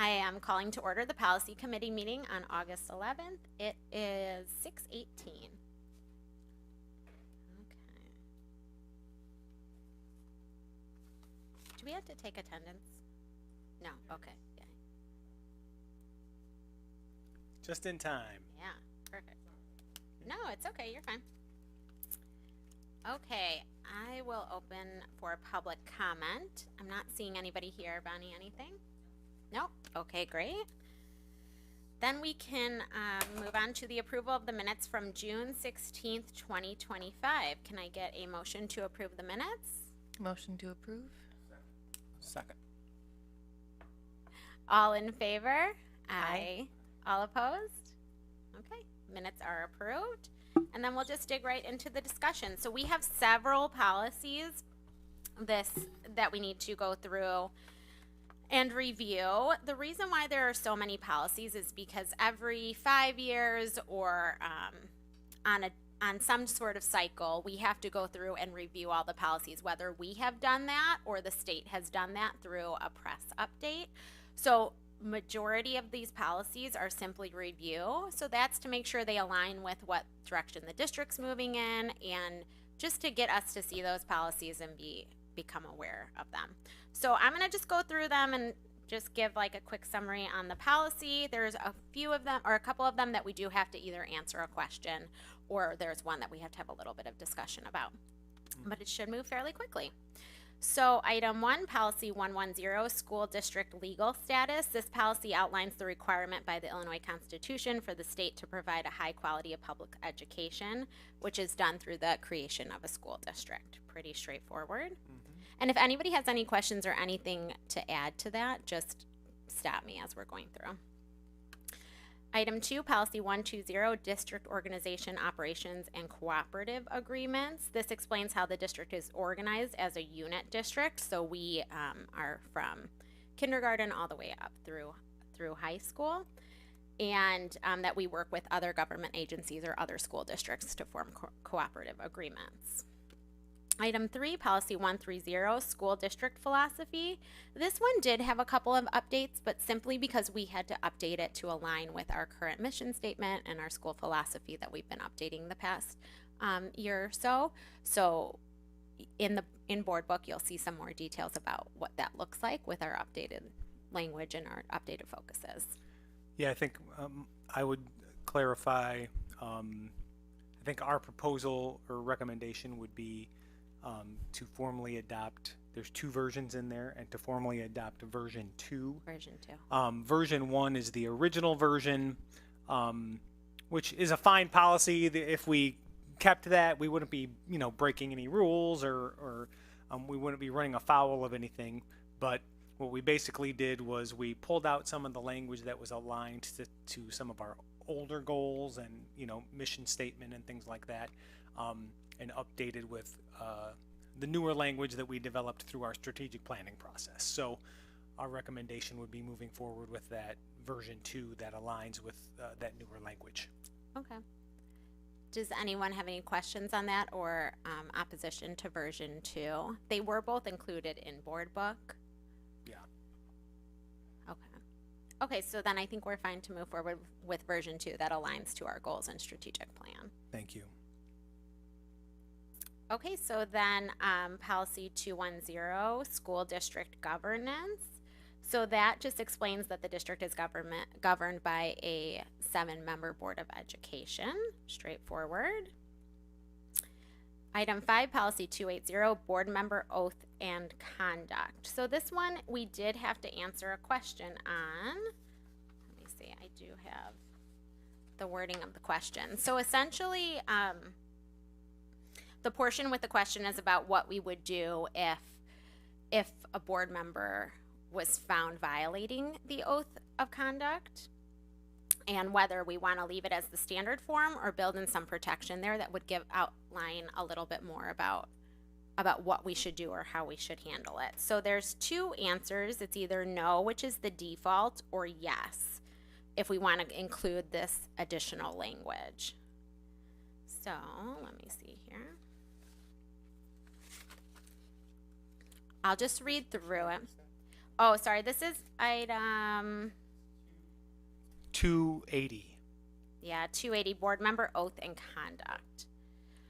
I am calling to order the Policy Committee meeting on August 11th. It is 6:18. Okay. Do we have to take attendance? No, okay. Yeah, Just in time. yeah, perfect. No, it's okay, you're fine. Okay, I will open for public comment. I'm not seeing anybody here. Bonnie, anything? Nope. Okay, great. Then we can move on to the approval of the minutes from June 16th, 2025. Can I get a motion to approve the minutes? Motion to approve? Second. All in favor? Aye. All opposed? Okay, minutes are approved. And then we'll just dig right into the discussion. So we have several policies that we need to go through and review. The reason why there are so many policies is because every 5 years or on some sort of cycle, we have to go through and review all the policies, whether we have done that or the state has done that through a press update. So majority of these policies are simply review. So that's to make sure they align with what direction the district's moving in, and just to get us to see those policies and become aware of them. So I'm going to just go through them and just give like a quick summary on the policy. There's a few of them, or a couple of them, that we do have to either answer a question, or there's one that we have to have a little bit of discussion about. But it should move fairly quickly. So item 1, policy 110, school district legal status. This policy outlines the requirement by the Illinois Constitution for the state to provide a high quality of public education, which is done through the creation of a school district. Pretty straightforward. And if anybody has any questions or anything to add to that, just stop me as we're going through. Item 2, policy 120, district organization, operations, and cooperative agreements. This explains how the district is organized as a unit district. So we are from kindergarten all the way up through high school, and that we work with other government agencies or other school districts to form cooperative agreements. Item 3, policy 130, school district philosophy. This one did have a couple of updates, but simply because we had to update it to align with our current mission statement and our school philosophy that we've been updating the past year or so. So in board book, you'll see some more details about what that looks like with our updated language and our updated focuses. Yeah, I think I would clarify. I think our proposal or recommendation would be to formally adopt, there's 2 versions in there, and to formally adopt version 2. Version 2. Version 1 is the original version, which is a fine policy. If we kept that, we wouldn't be, breaking any rules, or we wouldn't be running afoul of anything. But what we basically did was we pulled out some of the language that was aligned to some of our older goals and, mission statement and things like that, and updated with the newer language that we developed through our strategic planning process. So our recommendation would be moving forward with that version 2 that aligns with that newer language. Okay. Does anyone have any questions on that, or opposition to version 2? They were both included in board book. Yeah. Okay. Okay, so then I think we're fine to move forward with version 2 that aligns to our goals and strategic plan. Thank you. Okay, so then policy 210, school district governance. So that just explains that the district is governed by a 7-member board of education. Straightforward. Item 5, policy 280, board member oath and conduct. So this one we did have to answer a question on. Let me see, I do have the wording of the question. So essentially, the portion with the question is about what we would do if a board member was found violating the oath of conduct, and whether we want to leave it as the standard form or build in some protection there that would outline a little bit more about what we should do or how we should handle it. So there's 2 answers. It's either no, which is the default, or yes, if we want to include this additional language. So let me see here. I'll just read through it. Oh, sorry. This is item, 280. yeah, 280, board member oath and conduct.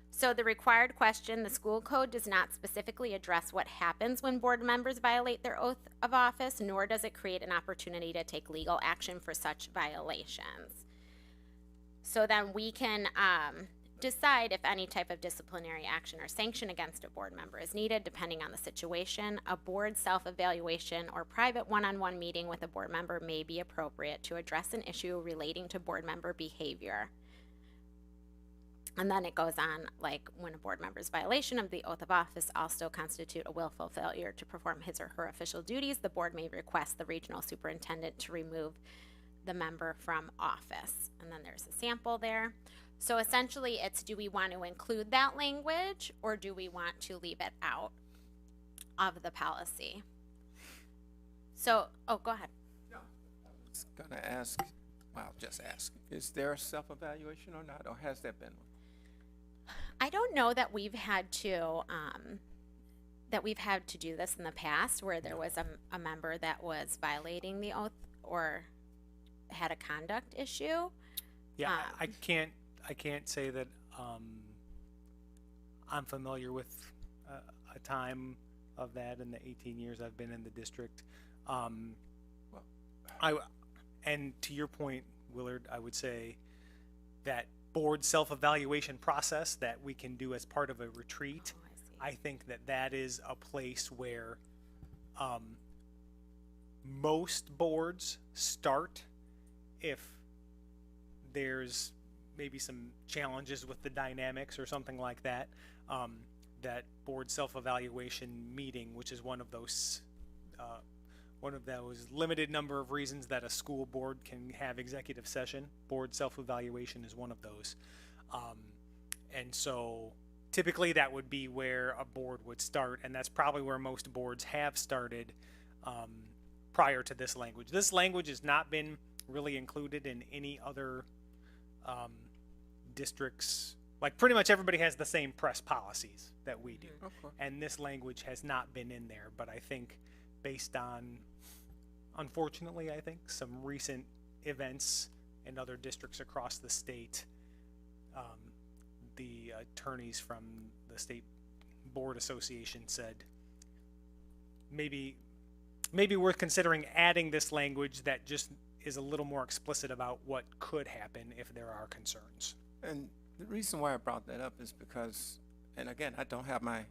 So the required question, the school code does not specifically address what happens when board members violate their oath of office, nor does it create an opportunity to take legal action for such violations. So then we can decide if any type of disciplinary action or sanction against a board member is needed, depending on the situation. A board self-evaluation or private one-on-one meeting with a board member may be appropriate to address an issue relating to board member behavior. And then it goes on, like, when a board member's violation of the oath of office also constitute a willful failure to perform his or her official duties, the board may request the regional superintendent to remove the member from office. And then there's a sample there. So essentially it's, do we want to include that language or do we want to leave it out of the policy? So, oh, go ahead. I was gonna ask, well, just ask, is there a self-evaluation or not, or has there been one? I don't know that we've had to do this in the past where there was a member that was violating the oath or had a conduct issue. Yeah, I can't say that I'm familiar with a time of that in the 18 years I've been in the district. And to your point, Willard, I would say that board self-evaluation process that we can do as part of a retreat. Oh, I think that is a place where most boards start if there's maybe some challenges with the dynamics or something like that. That board self-evaluation meeting, which is one of those limited number of reasons that a school board can have executive session. Board self-evaluation is one of those. And so typically that would be where a board would start, and that's probably where most boards have started prior to this language. This language has not been really included in any other districts. Like, pretty much everybody has the same press policies that we do. Okay. And this language has not been in there, but I think based on, unfortunately, I think some recent events in other districts across the state, the attorneys from the state board association said maybe worth considering adding this language that just is a little more explicit about what could happen if there are concerns. And the reason why I brought that up is because, and again, I don't have my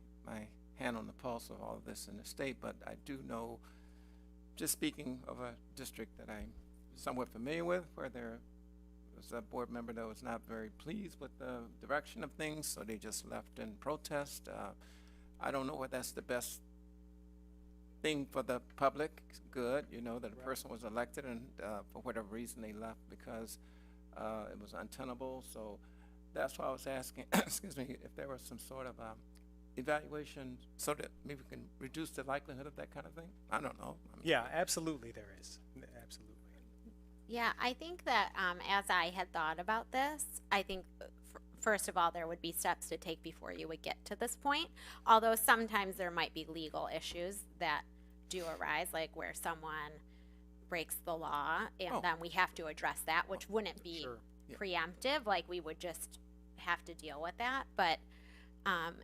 hand on the pulse of all of this in the state, but I do know, just speaking of a district that I'm somewhat familiar with, where there was a board member that was not very pleased with the direction of things, so they just left in protest. I don't know what that's the best thing for the public good, you know, that a person was elected and for whatever reason they left because it was untenable. So that's why I was asking, excuse me, if there was some sort of evaluation so that maybe we can reduce the likelihood of that kind of thing. I don't know. Yeah, absolutely there is. Absolutely. Yeah, I think that as I had thought about this, I think first of all, there would be steps to take before you would get to this point. Although sometimes there might be legal issues that do arise, like where someone breaks the law, and then we have to address that, which wouldn't be Sure. preemptive. Like, we would just have to deal with that. But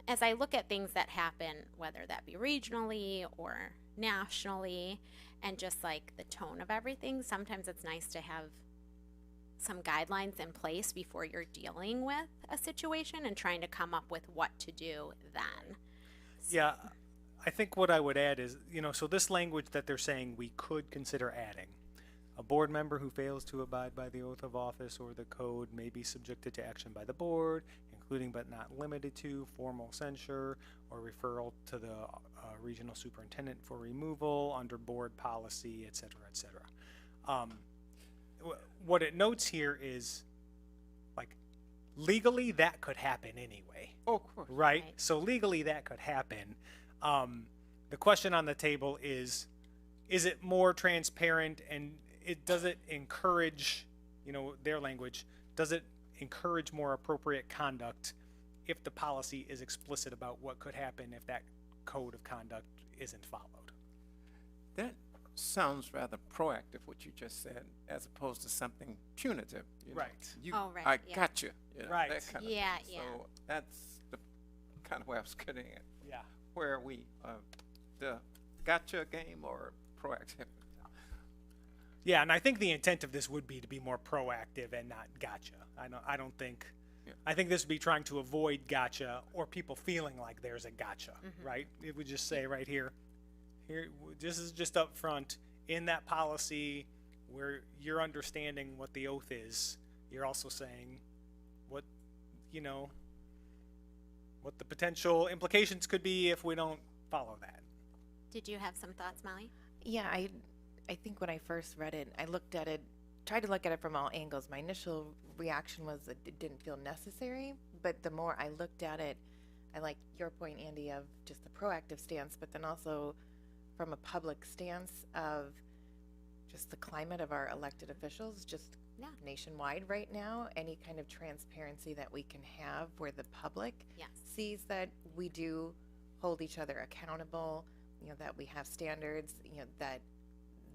as I look at things that happen, whether that be regionally or nationally, and just like the tone of everything, sometimes it's nice to have some guidelines in place before you're dealing with a situation and trying to come up with what to do then. Yeah, I think what I would add is, so this language that they're saying we could consider adding, a board member who fails to abide by the oath of office or the code may be subjected to action by the board, including but not limited to formal censure or referral to the regional superintendent for removal under board policy, et cetera, et cetera. What it notes here is, like, legally that could happen anyway. Oh, of course. Right? Right. So legally that could happen. The question on the table is it more transparent, and does it encourage, their language, does it encourage more appropriate conduct if the policy is explicit about what could happen if that code of conduct isn't followed? That sounds rather proactive, what you just said, as opposed to something punitive. You know? Right. You, Oh, right, I yeah. got you. Know, Right. That kind of Yeah, thing. yeah. So that's the kind of way I was getting at. Yeah. Where are we? The gotcha game or proactive? Yeah, and I think the intent of this would be to be more proactive and not gotcha. I don't think. Yeah. I think this would be trying to avoid gotcha or people feeling like there's a gotcha, right? It would just say right here, this is just up front in that policy where you're understanding what the oath is. You're also saying what, what the potential implications could be if we don't follow that. Did you have some thoughts, Molly? Yeah, I think when I first read it, I looked at it, tried to look at it from all angles. My initial reaction was that it didn't feel necessary, but the more I looked at it, I like your point, Andy, of just the proactive stance, but then also from a public stance of just the climate of our elected officials, just Yeah. nationwide right now, any kind of transparency that we can have where the public Yes. sees that we do hold each other accountable, that we have standards, that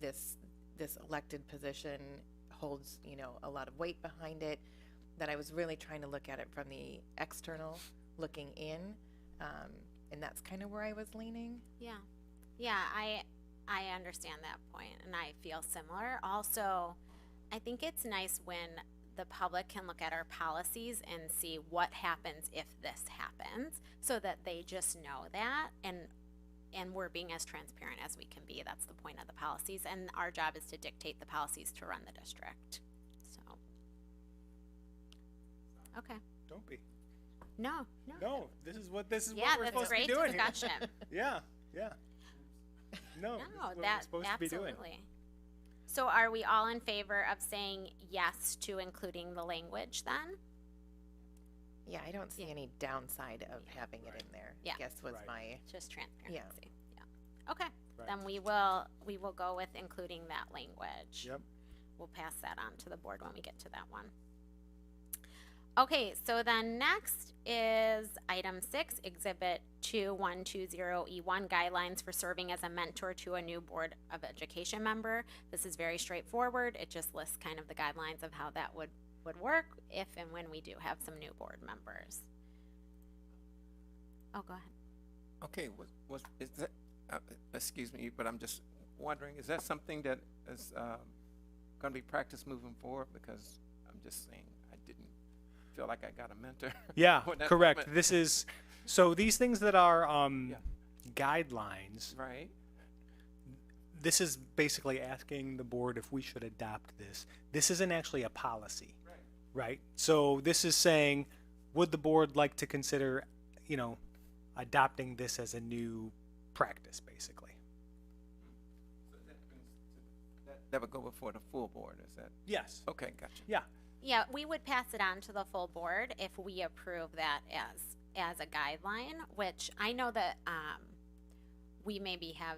this elected position holds, a lot of weight behind it, that I was really trying to look at it from the external looking in, and that's kind of where I was leaning. Yeah. Yeah, I understand that point, and I feel similar. Also, I think it's nice when the public can look at our policies and see what happens if this happens, so that they just know that, and we're being as transparent as we can be. That's the point of the policies, and our job is to dictate the policies to run the district. So, okay. Don't be. No. No, this is what Yeah, we're that's supposed great to be doing here. discussion. Yeah. No, this is No, what we're that supposed to be doing. absolutely. So are we all in favor of saying yes to including the language then? Yeah, I don't see Yeah. any downside of having it in there. Yeah. I guess was Right. my, Just transparency. Yeah. Okay. Right. Then we will go with including that language. Yep. We'll pass that on to the board when we get to that one. Okay, so then next is item 6, Exhibit 2120E1, Guidelines for Serving as a Mentor to a New Board of Education Member. This is very straightforward. It just lists kind of the guidelines of how that would work if and when we do have some new board members. Oh, go ahead. Okay, is that? Excuse me, but I'm just wondering, is that something that is going to be practiced moving forward? Because I'm just saying, I didn't feel like I got a mentor. Yeah, when that correct. moment- This is so these things that are Yeah. guidelines. Right. This is basically asking the board if we should adopt this. This isn't actually a policy, right? So this is saying, would the board like to consider, adopting this as a new practice, basically? So that would go before the full board. Is that Yes. okay? Gotcha. Yeah. Yeah, we would pass it on to the full board if we approve that as a guideline, which I know that we maybe have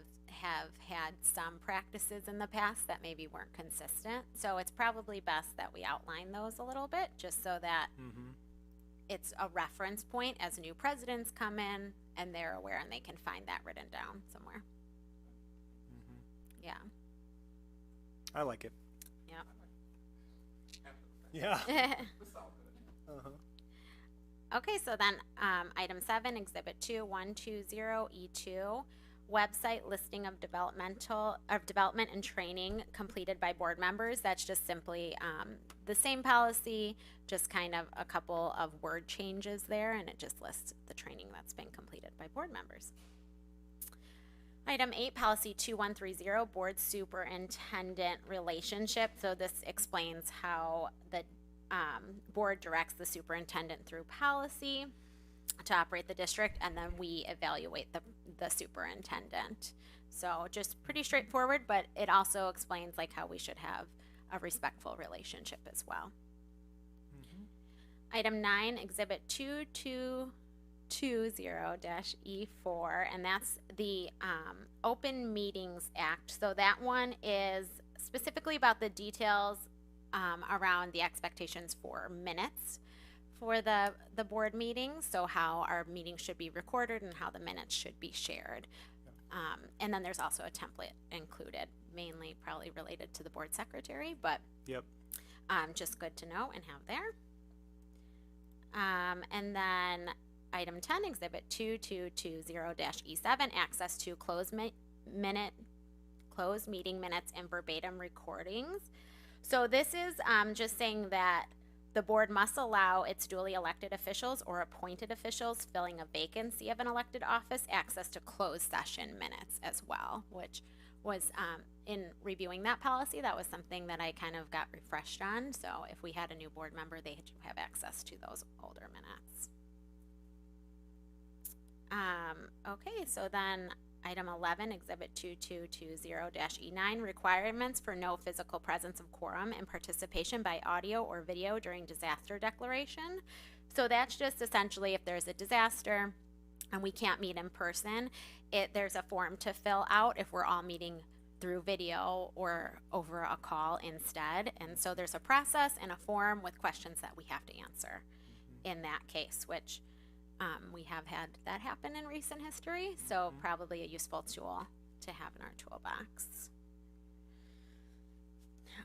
had some practices in the past that maybe weren't consistent. So it's probably best that we outline those a little bit, just so that it's a reference point as new presidents come in and they're aware and they can find that written down somewhere. Yeah. I like it. Yep. Yeah. Okay, so then item 7, Exhibit 2120E2, website listing of development and training completed by board members. That's just simply the same policy, just kind of a couple of word changes there, and it just lists the training that's been completed by board members. Item 8, Policy 2130, Board Superintendent Relationship. So this explains how the board directs the superintendent through policy to operate the district, and then we evaluate the superintendent. So just pretty straightforward, but it also explains like how we should have a respectful relationship as well. Item 9, Exhibit 2220-E4, and that's the Open Meetings Act. So that one is specifically about the details around the expectations for minutes for the board meetings, so how our meetings should be recorded and how the minutes should be shared. And then there's also a template included, mainly probably related to the board secretary, but Yep. just good to know and have there. And then item 10, exhibit 2220-E7, access to closed meeting minutes and verbatim recordings. So this is just saying that the board must allow its duly elected officials or appointed officials filling a vacancy of an elected office access to closed session minutes as well, which was in reviewing that policy, that was something that I kind of got refreshed on. So if we had a new board member, they had to have access to those older minutes. Okay, so then item 11, exhibit 2220-E9, requirements for no physical presence of quorum and participation by audio or video during disaster declaration. So that's just essentially if there's a disaster and we can't meet in person, there's a form to fill out if we're all meeting through video or over a call instead. And so there's a process and a form with questions that we have to answer in that case, which we have had that happen in recent history, so probably a useful tool to have in our toolbox.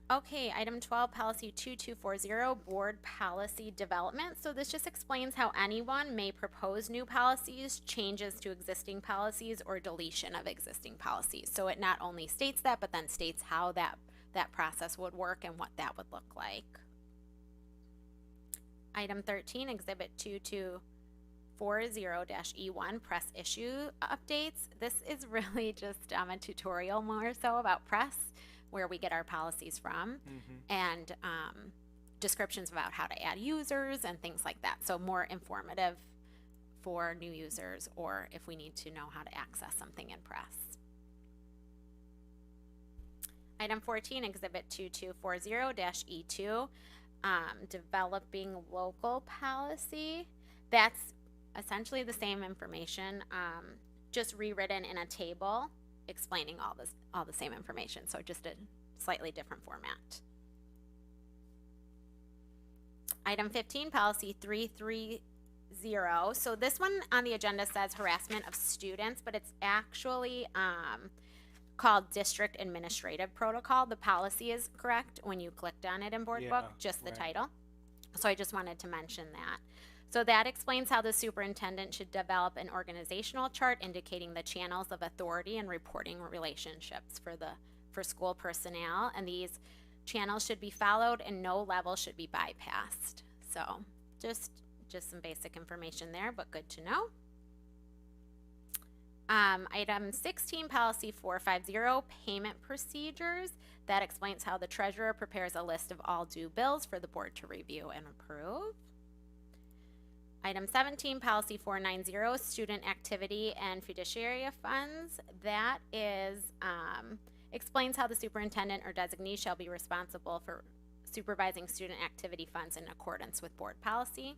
Okay, item 12, policy 2240, board policy development. So this just explains how anyone may propose new policies, changes to existing policies, or deletion of existing policies. So it not only states that, but then states how that process would work and what that would look like. Item 13, exhibit 2240-E1, press issue updates. This is really just a tutorial more so about press, where we get our policies from, and descriptions about how to add users and things like that. So more informative for new users or if we need to know how to access something in press. Item 14, exhibit 2240-E2, developing local policy. That's essentially the same information, just rewritten in a table explaining all the same information, so just a slightly different format. Item 15, policy 330. So this one on the agenda says harassment of students, but it's actually called district administrative protocol. The policy is correct when you clicked on it in board book, just the title. So I just wanted to mention that. So that explains how the superintendent should develop an organizational chart indicating the channels of authority and reporting relationships for school personnel, and these channels should be followed and no level should be bypassed. So just some basic information there, but good to know. Item 16, policy 450, payment procedures. That explains how the treasurer prepares a list of all due bills for the board to review and approve. Item 17, policy 490, student activity and fiduciary funds. That is, explains how the superintendent or designee shall be responsible for supervising student activity funds in accordance with board policy.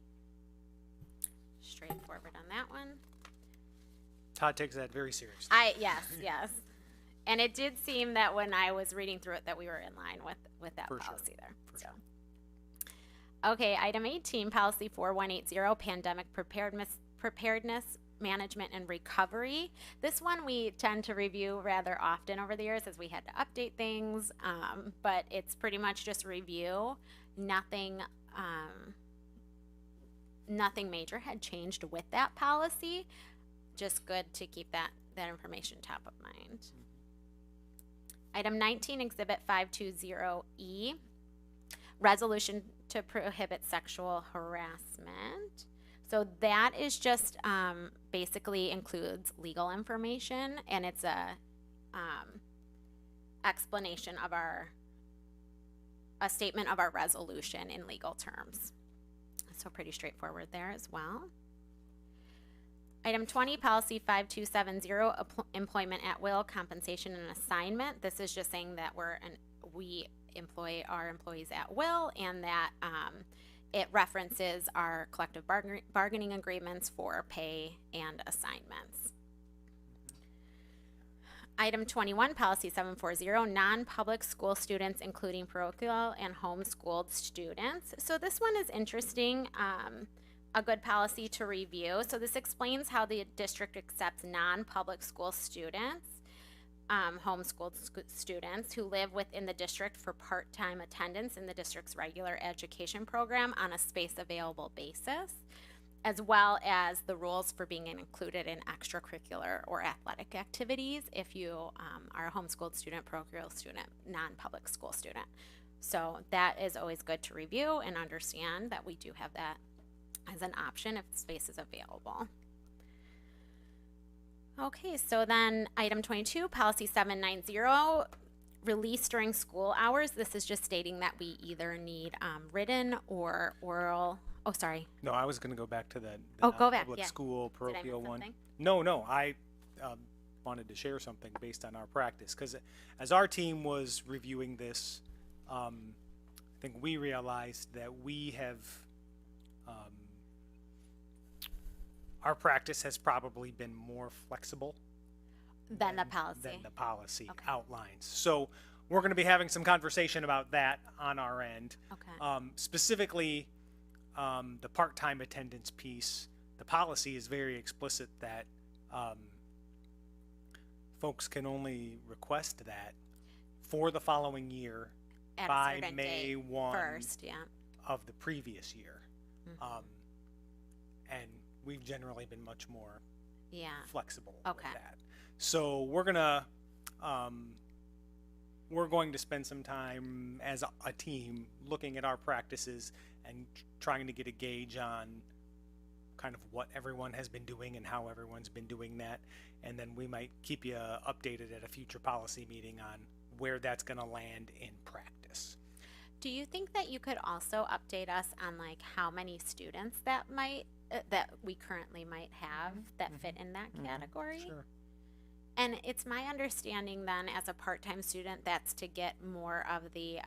Straightforward on that one. Todd takes that very seriously. Yes. And it did seem that when I was reading through it that we were in line with that policy there. Okay, item 18, policy 4180, pandemic preparedness, management, and recovery. This one we tend to review rather often over the years as we had to update things, but it's pretty much just review. Nothing major had changed with that policy. Just good to keep that information top of mind. Item 19, exhibit 520E, resolution to prohibit sexual harassment. So that is just basically includes legal information, and it's a explanation of a statement of our resolution in legal terms. So pretty straightforward there as well. Item 20, policy 5270, employment at will, compensation and assignment. This is just saying that we employ our employees at will, and that it references our collective bargaining agreements for pay and assignments. Item 21, policy 740, non-public school students, including parochial and homeschooled students. So this one is interesting. a good policy to review. So this explains how the district accepts non-public school students, homeschooled students who live within the district for part-time attendance in the district's regular education program on a space available basis, as well as the rules for being included in extracurricular or athletic activities if you are a homeschooled student, parochial student, non-public school student. So that is always good to review and understand that we do have that as an option if space is available. Okay, so then item 22, policy 790, release during school hours. This is just stating that we either need written or oral. Oh, sorry. No, I was going to go back to the go back, public yeah. school Did I miss parochial one. something? No, I wanted to share something based on our practice, because as our team was reviewing this, I think we realized that we have our practice has probably been more flexible Then the policy. than the policy Okay. outlines. So we're going to be having some conversation about that on our end. Okay. Specifically, the part-time attendance piece, the policy is very explicit that folks can only request that for the following year At a by certain May date 1 first, yeah. of the previous year. Mhm. And we've generally been much more Yeah. flexible Okay. with that. So we're going to spend some time as a team looking at our practices and trying to get a gauge on kind of what everyone has been doing and how everyone's been doing that. And then we might keep you updated at a future policy meeting on where that's going to land in practice. Do you think that you could also update us on like how many students that might that we currently might have that fit in that category? Sure. And it's my understanding then, as a part-time student, that's to get more of the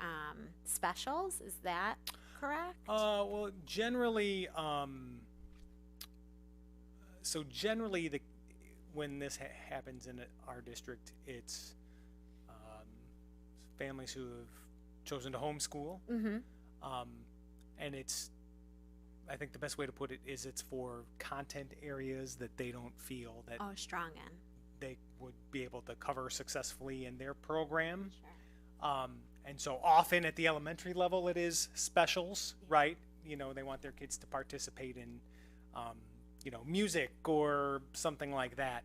specials. Is that correct? Well, generally, when this happens in our district, it's families who have chosen to homeschool, Mm-hmm. and I think the best way to put it is it's for content areas that they don't feel that Oh, strong in. they would be able to cover successfully in their program. Sure. And so often at the elementary level, it is specials, right? You know, they want their kids to participate in, music or something like that.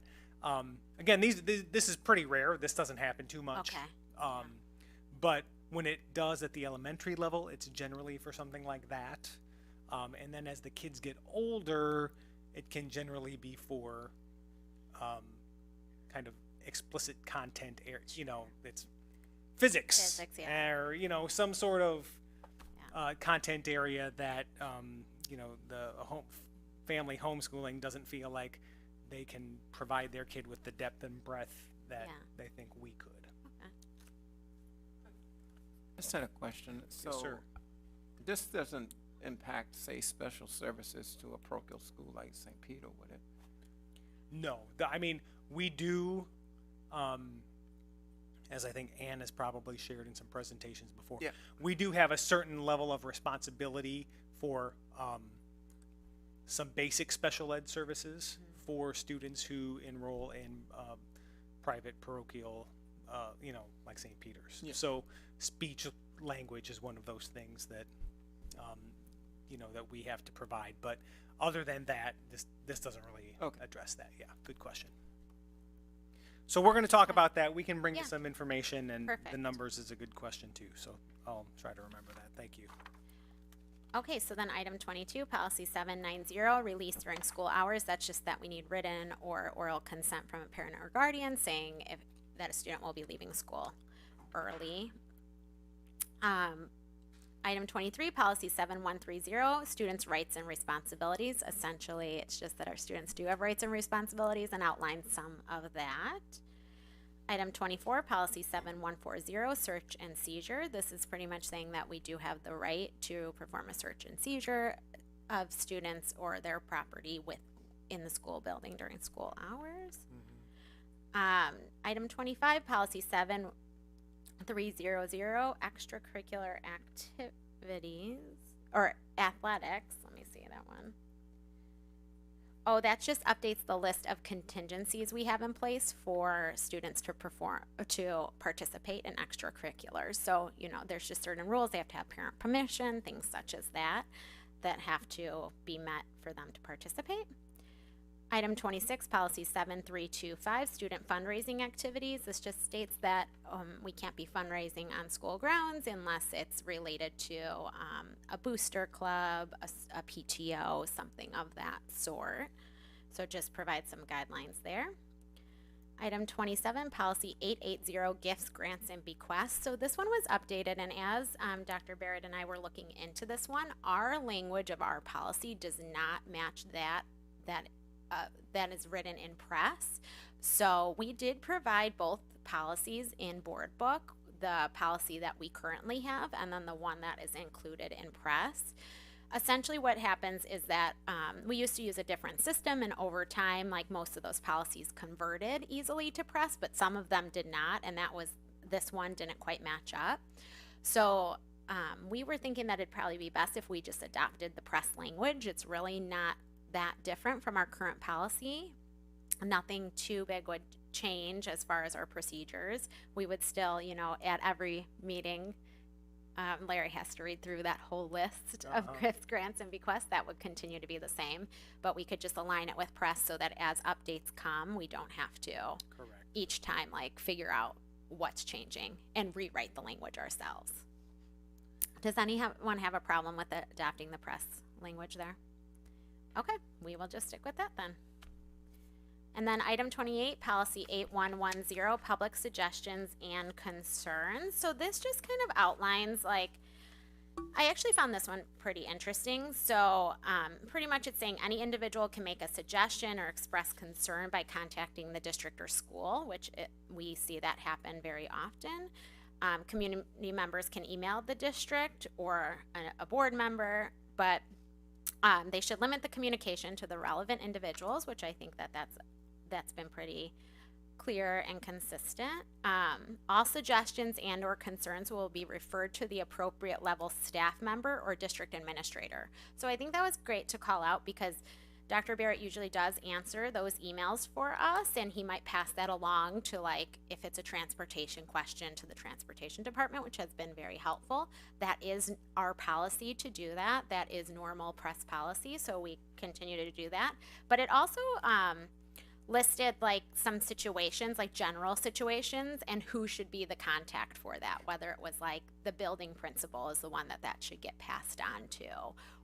Again, this is pretty rare. This doesn't happen too much. Okay. But when it does at the elementary level, it's generally for something like that. And then as the kids get older, it can generally be for kind of explicit content areas. It's physics, yeah. or some sort of content area that the family homeschooling doesn't feel like they can provide their kid with the depth and breadth that Yeah. they think we could. Just had a question. So sir. this doesn't impact, say, special services to a parochial school like St. Peter, would it? No, we do, as I think Ann has probably shared in some presentations before, Yeah. we do have a certain level of responsibility for some basic special ed services for students who enroll in private parochial, like St. Peter's. Yeah. So speech language is one of those things that, that we have to provide. But other than that, this doesn't really address that. Yeah, good question. So we're going to talk about that. We can bring you some information, and Perfect. the numbers is a good question too. So I'll try to remember that. Thank you. Okay, so then item 22, policy 790, release during school hours. That's just that we need written or oral consent from a parent or guardian saying that a student will be leaving school early. Item 23, policy 7130, students' rights and responsibilities. Essentially, it's just that our students do have rights and responsibilities and outlines some of that. Item 24, policy 7140, search and seizure. This is pretty much saying that we do have the right to perform a search and seizure of students or their property in the school building during school hours. Item 25, policy 7300, extracurricular activities or athletics. Let me see that one. Oh, that just updates the list of contingencies we have in place for students to participate in extracurriculars. So, there's just certain rules. They have to have parent permission, things such as that have to be met for them to participate. Item 26, policy 7325, student fundraising activities. This just states that we can't be fundraising on school grounds unless it's related to a booster club, a PTO, something of that sort. So just provide some guidelines there. Item 27, policy 880, gifts, grants, and bequests. So this one was updated, and as Dr. Barrett and I were looking into this one, our language of our policy does not match that is written in press. So we did provide both policies in board book, the policy that we currently have, and then the one that is included in press. Essentially what happens is that we used to use a different system, and over time, like, most of those policies converted easily to press, but some of them did not, and this one didn't quite match up. So we were thinking that it'd probably be best if we just adopted the press language. It's really not that different from our current policy. Nothing too big would change as far as our procedures. We would still, at every meeting, Larry has to read through that whole list of gifts, grants, and bequests. That would continue to be the same, but we could just align it with press so that as updates come, we don't have to each time figure out what's changing and rewrite the language ourselves. Does anyone have a problem with adopting the press language there? Okay, we will just stick with that then. And then item 28, policy 8110, public suggestions and concerns. So this just kind of outlines, I actually found this one pretty interesting. So pretty much it's saying any individual can make a suggestion or express concern by contacting the district or school, which we see that happen very often. Community members can email the district or a board member, but they should limit the communication to the relevant individuals, which I think that's been pretty clear and consistent. All suggestions and or concerns will be referred to the appropriate level staff member or district administrator. So I think that was great to call out, because Dr. Barrett usually does answer those emails for us, and he might pass that along to, if it's a transportation question, to the transportation department, which has been very helpful. That is our policy to do that. That is normal press policy, so we continue to do that. But it also listed some situations, general situations, and who should be the contact for that, whether it was the building principal is the one that should get passed on to,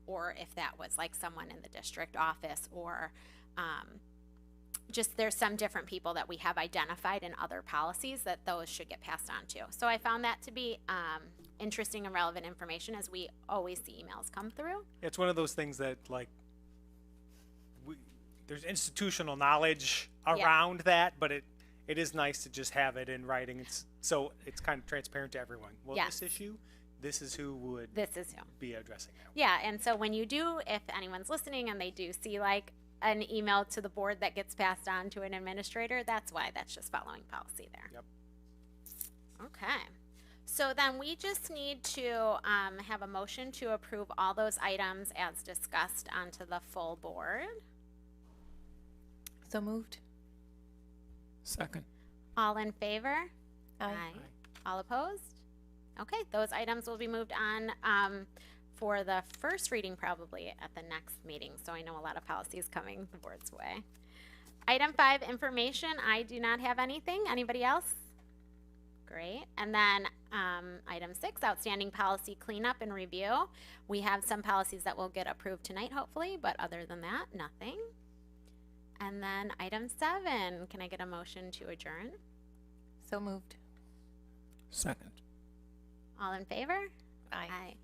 or if that was someone in the district office, or just there's some different people that we have identified in other policies that those should get passed on to. So I found that to be interesting and relevant information, as we always see emails come through. It's one of those things that there's institutional knowledge around that, but it is nice to just have it in writing. It's kind of transparent to everyone. Well, Yes. This issue, this is who would be addressing that. Yeah, and so when you do, if anyone's listening and they do see an email to the board that gets passed on to an administrator, that's why. That's just following policy there. Yep. Okay. So then we just need to have a motion to approve all those items as discussed onto the full board. So moved. Second. All in favor? Aye. All opposed? Okay, those items will be moved on for the first reading probably at the next meeting. So I know a lot of policies coming the board's way. Item 5, information. I do not have anything. Anybody else? Great. And then item 6, outstanding policy cleanup and review. We have some policies that will get approved tonight, hopefully, but other than that, nothing. And then item 7, can I get a motion to adjourn? So moved. Second. All in favor? Aye. Aye.